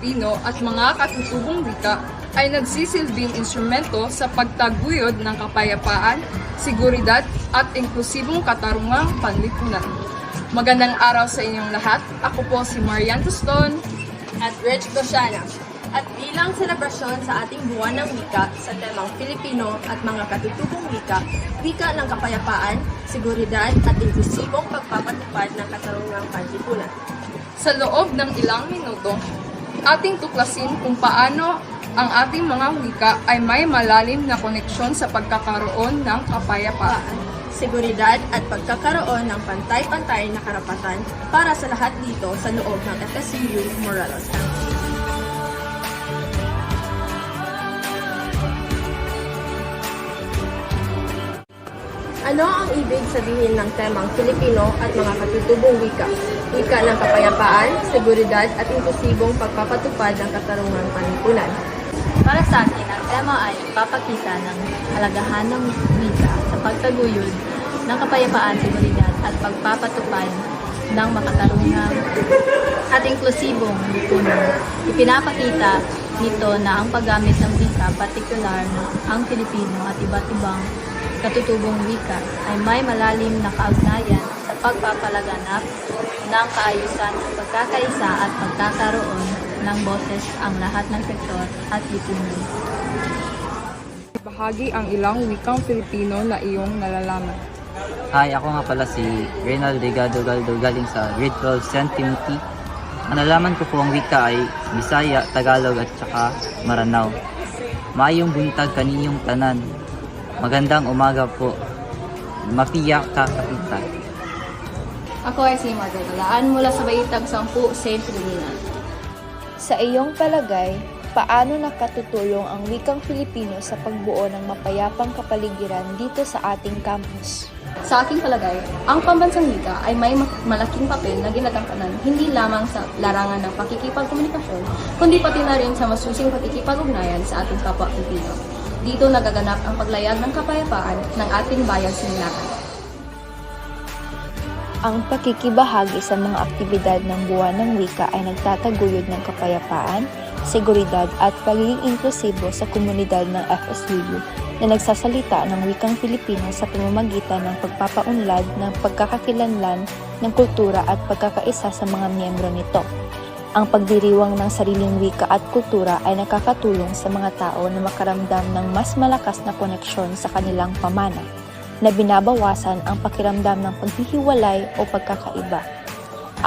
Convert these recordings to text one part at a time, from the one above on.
Filipino at mga katutubong wika ay nagsisilbing instrumento sa pagtaguyod ng kapayapaan, seguridad at inklusibong katarungang panlipunan. Magandang araw sa inyong lahat. Ako po si Marian Tuston at Rich Dosiana. At bilang selebrasyon sa ating buwan ng wika sa temang Filipino at mga katutubong wika, wika ng kapayapaan, seguridad at inklusibong pagpapatupad ng katarungang panlipunan. Sa loob ng ilang minuto, ating tuklasin kung paano ang ating mga wika ay may malalim na koneksyon sa pagkakaroon ng kapayapaan, seguridad at pagkakaroon ng pantay-pantay na karapatan para sa lahat dito sa loob ng FSU Morelos County. Ano ang ibig sabihin ng temang Filipino at mga katutubong wika? Wika ng kapayapaan, seguridad at inklusibong pagpapatupad ng katarungang panlipunan. Para sa akin, ang tema ay papakita ng halagahan ng wika sa pagtaguyod ng kapayapaan, seguridad at pagpapatupad ng makatarungang at inklusibong lipunan. Ipinapakita nito na ang paggamit ng wika, partikular na ang Filipino at iba't ibang katutubong wika ay may malalim na kaugnayan sa pagpapalaganap ng kaayusan, pagkakaisa at pagkakaroon ng boses ang lahat ng sektor at lipunan. Bahagi ang ilang wikang Filipino na iyong nalalaman. Hi, ako nga pala si Reynald Delgado Galdo galing sa Grade 12 St. Timothy. Ang nalaman ko po ang wika ay Bisaya, Tagalog at saka Maranao. Maayong buntag kaninyong tanan. Magandang umaga po. Mapiya ka kapitan. Ako ay si Margaret Galaan mula sa Baitag 10, St. Filomena. Sa iyong palagay, paano nakatutulong ang wikang Filipino sa pagbuo ng mapayapang kapaligiran dito sa ating campus? Sa aking palagay, ang pambansang wika ay may malaking papel na ginagampanan hindi lamang sa larangan ng pakikipagkomunikasyon, kundi pati na rin sa masusing pakikipag-ugnayan sa ating kapwa Pilipino. Dito nagaganap ang paglayag ng kapayapaan ng ating bayang sinilangan. Ang pakikibahagi sa mga aktibidad ng buwan ng wika ay nagtataguyod ng kapayapaan, seguridad at pagiging inklusibo sa komunidad ng FSU na nagsasalita ng wikang Filipino sa pamamagitan ng pagpapaunlad ng pagkakakilanlan ng kultura at pagkakaisa sa mga miyembro nito. Ang pagdiriwang ng sariling wika at kultura ay nakakatulong sa mga tao na makaramdam ng mas malakas na koneksyon sa kanilang pamana, na binabawasan ang pakiramdam ng paghihiwalay o pagkakaiba.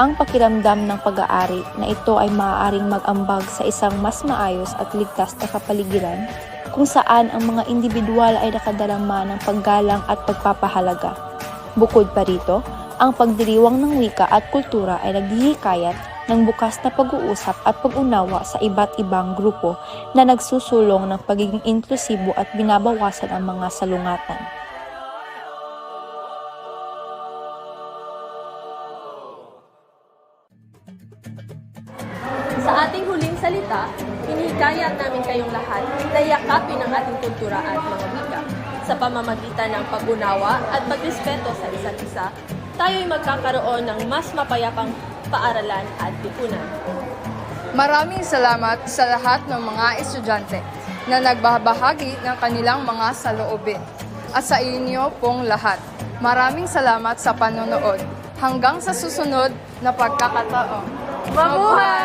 Ang pakiramdam ng pag-aari na ito ay maaaring mag-ambag sa isang mas maayos at ligtas na kapaligiran kung saan ang mga individual ay nakadarama ng paggalang at pagpapahalaga. Bukod pa rito, ang pagdiriwang ng wika at kultura ay naghihikayat ng bukas na pag-uusap at pag-unawa sa iba't ibang grupo na nagsusulong ng pagiging inklusibo at binabawasan ang mga salungatan. Sa ating huling salita, hinihikayat namin kayong lahat na yakapin ang ating kultura at mga wika. Sa pamamagitan ng pag-unawa at pagrespeto sa isa't isa, tayo'y magkakaroon ng mas mapayapang paaralan at lipunan. Maraming salamat sa lahat ng mga estudyante na nagbabahagi ng kanilang mga saloobin. At sa inyo pong lahat, maraming salamat sa panonood. Hanggang sa susunod na pagkakataon. Mabuhay!